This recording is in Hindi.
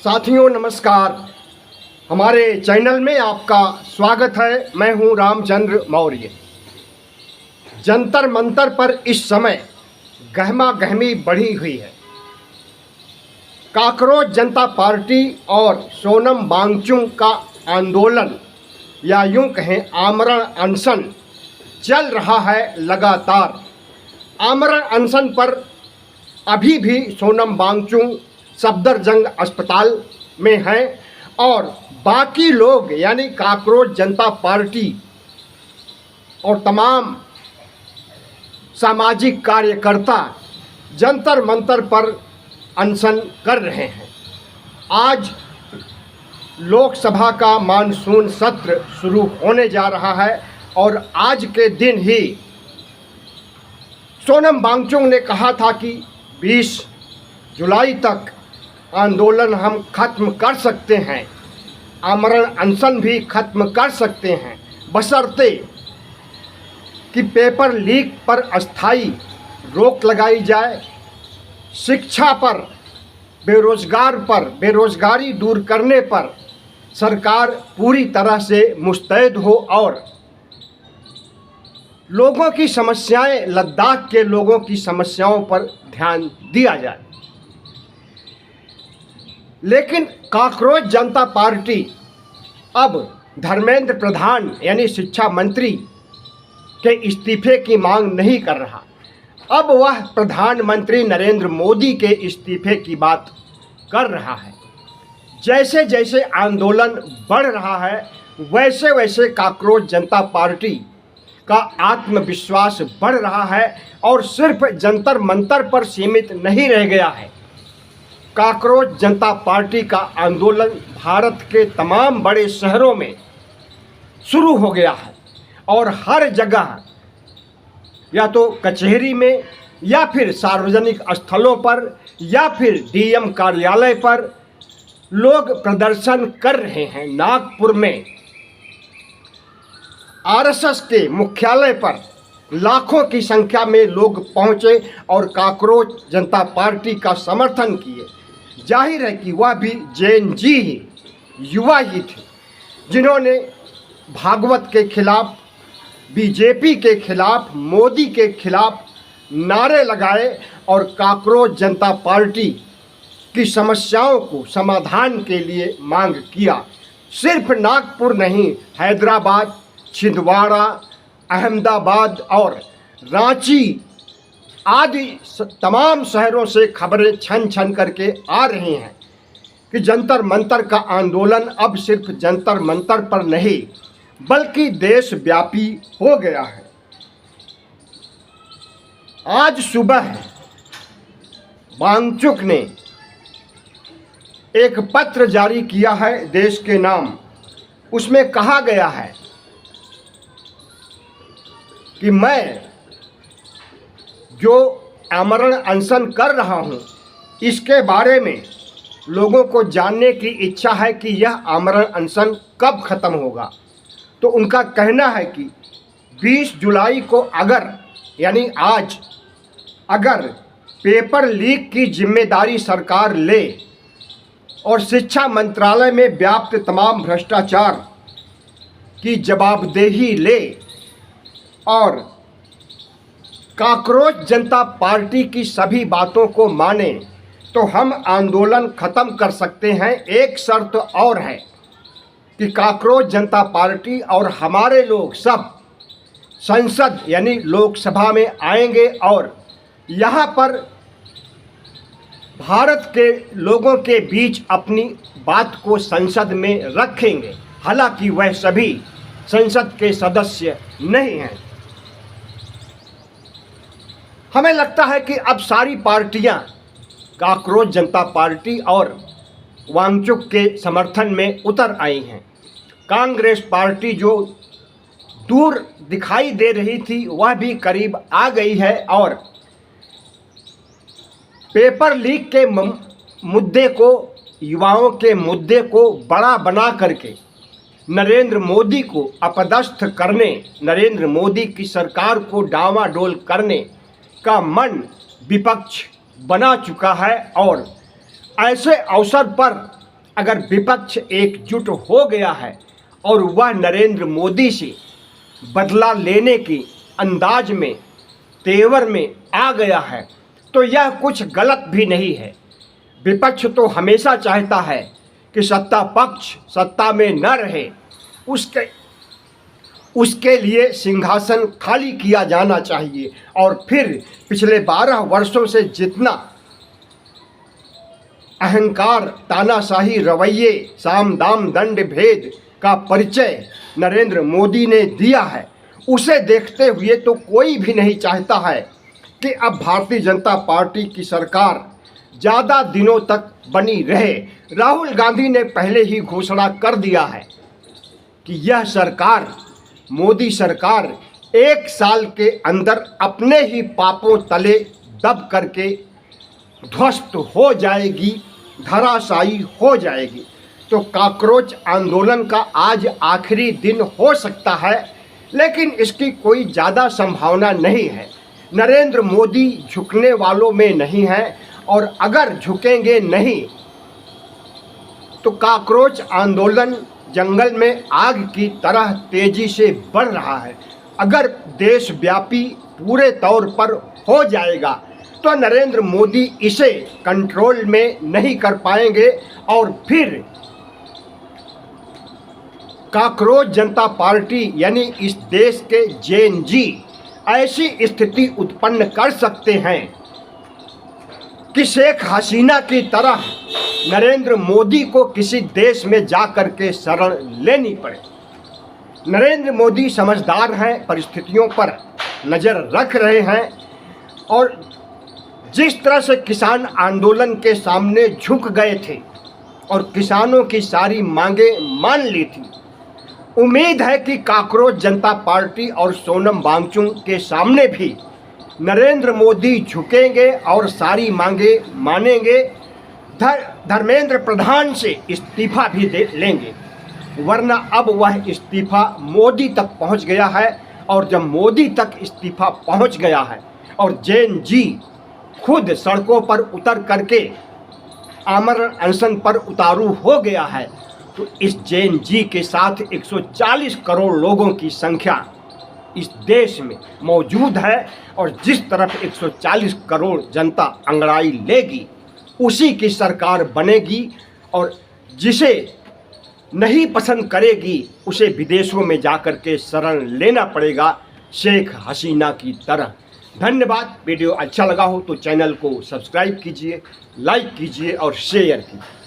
साथियों नमस्कार। हमारे चैनल में आपका स्वागत है। मैं हूं रामचंद्र मौर्य। जंतर मंतर पर इस समय गहमा गहमी बढ़ी हुई है। काकरोच जनता पार्टी और सोनम वांगचुक का आंदोलन या यूं कहें आमरण अनशन चल रहा है लगातार। आमरण अनशन पर अभी भी सोनम वांगचुक सफदरजंग अस्पताल में हैं और बाकी लोग यानी काकरोच जनता पार्टी और तमाम सामाजिक कार्यकर्ता जंतर मंतर पर अनशन कर रहे हैं। आज लोकसभा का मानसून सत्र शुरू होने जा रहा है और आज के दिन ही सोनम वांगचुक ने कहा था कि 20 जुलाई तक आंदोलन हम खत्म कर सकते हैं, आमरण अनशन भी खत्म कर सकते हैं, बशर्ते कि पेपर लीक पर अस्थायी रोक लगाई जाए, शिक्षा पर, बेरोजगारी दूर करने पर सरकार पूरी तरह से मुस्तैद हो और लोगों की समस्याएं, लद्दाख के लोगों की समस्याओं पर ध्यान दिया जाए। लेकिन काकरोच जनता पार्टी अब धर्मेंद्र प्रधान यानी शिक्षा मंत्री के इस्तीफे की मांग नहीं कर रहा। अब वह प्रधानमंत्री नरेंद्र मोदी के इस्तीफे की बात कर रहा है। जैसे जैसे आंदोलन बढ़ रहा है वैसे वैसे काकरोच जनता पार्टी का आत्मविश्वास बढ़ रहा है और सिर्फ जंतर मंतर पर सीमित नहीं रह गया है। काकरोच जनता पार्टी का आंदोलन भारत के तमाम बड़े शहरों में शुरू हो गया है और हर जगह या तो कचहरी में या फिर सार्वजनिक स्थलों पर या फिर डीएम कार्यालय पर लोग प्रदर्शन कर रहे हैं। नागपुर में आरएसएस के मुख्यालय पर लाखों की संख्या में लोग पहुंचे और काकरोच जनता पार्टी का समर्थन किए। जाहिर है कि वह भी जेन जी ही, युवा ही थे जिन्होंने भागवत के खिलाफ, बीजेपी के खिलाफ, मोदी के खिलाफ नारे लगाए और काकरोच जनता पार्टी की समस्याओं को समाधान के लिए मांग किया। सिर्फ नागपुर नहीं, हैदराबाद, छिंदवाड़ा, अहमदाबाद और रांची आदि तमाम शहरों से खबरें छन छन करके आ रही हैं कि जंतर मंतर का आंदोलन अब सिर्फ जंतर मंतर पर नहीं बल्कि देशव्यापी हो गया है। आज सुबह वांगचुक ने एक पत्र जारी किया है देश के नाम। उसमें कहा गया है कि मैं जो आमरण अनशन कर रहा हूं इसके बारे में लोगों को जानने की इच्छा है कि यह आमरण अनशन कब ख़त्म होगा। तो उनका कहना है कि 20 जुलाई को यानी आज अगर पेपर लीक की जिम्मेदारी सरकार ले और शिक्षा मंत्रालय में व्याप्त तमाम भ्रष्टाचार की जवाबदेही ले और काकरोच जनता पार्टी की सभी बातों को माने तो हम आंदोलन खत्म कर सकते हैं। एक शर्त और है कि काकरोच जनता पार्टी और हमारे लोग सब संसद यानी लोकसभा में आएंगे और यहाँ पर भारत के लोगों के बीच अपनी बात को संसद में रखेंगे। हालांकि वह सभी संसद के सदस्य नहीं हैं। हमें लगता है कि अब सारी पार्टियां काकरोच जनता पार्टी और वांगचुक के समर्थन में उतर आई हैं। कांग्रेस पार्टी जो दूर दिखाई दे रही थी वह भी करीब आ गई है और पेपर लीक के मुद्दे को, युवाओं के मुद्दे को बड़ा बना करके नरेंद्र मोदी को अपदस्थ करने, नरेंद्र मोदी की सरकार को डावाडोल करने का मन विपक्ष बना चुका है और ऐसे अवसर पर अगर विपक्ष एकजुट हो गया है और वह नरेंद्र मोदी से बदला लेने के अंदाज में, तेवर में आ गया है, तो यह कुछ गलत भी नहीं है। विपक्ष तो हमेशा चाहता है कि सत्ता पक्ष सत्ता में न रहे, उसके लिए सिंहासन खाली किया जाना चाहिए और फिर पिछले 12 वर्षों से जितना अहंकार, तानाशाही रवैये, साम दाम दंड भेद का परिचय नरेंद्र मोदी ने दिया है, उसे देखते हुए तो कोई भी नहीं चाहता है कि अब भारतीय जनता पार्टी की सरकार ज़्यादा दिनों तक बनी रहे। राहुल गांधी ने पहले ही घोषणा कर दिया है कि यह सरकार, मोदी सरकार 1 साल के अंदर अपने ही पापों तले दब करके ध्वस्त हो जाएगी, धराशायी हो जाएगी। तो कॉकरोच आंदोलन का आज आखिरी दिन हो सकता है, लेकिन इसकी कोई ज़्यादा संभावना नहीं है। नरेंद्र मोदी झुकने वालों में नहीं है और अगर झुकेंगे नहीं तो कॉकरोच आंदोलन जंगल में आग की तरह तेजी से बढ़ रहा है। अगर देशव्यापी पूरे तौर पर हो जाएगा तो नरेंद्र मोदी इसे कंट्रोल में नहीं कर पाएंगे और फिर कॉकरोच जनता पार्टी यानी इस देश के जेएनजी ऐसी स्थिति उत्पन्न कर सकते हैं कि शेख हसीना की तरह नरेंद्र मोदी को किसी देश में जाकर के शरण लेनी पड़े। नरेंद्र मोदी समझदार हैं, परिस्थितियों पर नज़र रख रहे हैं और जिस तरह से किसान आंदोलन के सामने झुक गए थे और किसानों की सारी मांगें मान ली थी, उम्मीद है कि कॉकरोच जनता पार्टी और सोनम वांगचुक के सामने भी नरेंद्र मोदी झुकेंगे और सारी मांगे मानेंगे। धर्मेंद्र प्रधान से इस्तीफा भी दे लेंगे, वरना अब वह इस्तीफा मोदी तक पहुंच गया है और जब मोदी तक इस्तीफा पहुंच गया है और जेएनजी खुद सड़कों पर उतर करके आमरण अनशन पर उतारू हो गया है, तो इस जेएनजी के साथ 140 करोड़ लोगों की संख्या इस देश में मौजूद है और जिस तरफ 140 करोड़ जनता अंगड़ाई लेगी उसी की सरकार बनेगी और जिसे नहीं पसंद करेगी उसे विदेशों में जाकर के शरण लेना पड़ेगा, शेख हसीना की तरह। धन्यवाद। वीडियो अच्छा लगा हो तो चैनल को सब्सक्राइब कीजिए, लाइक कीजिए और शेयर कीजिए।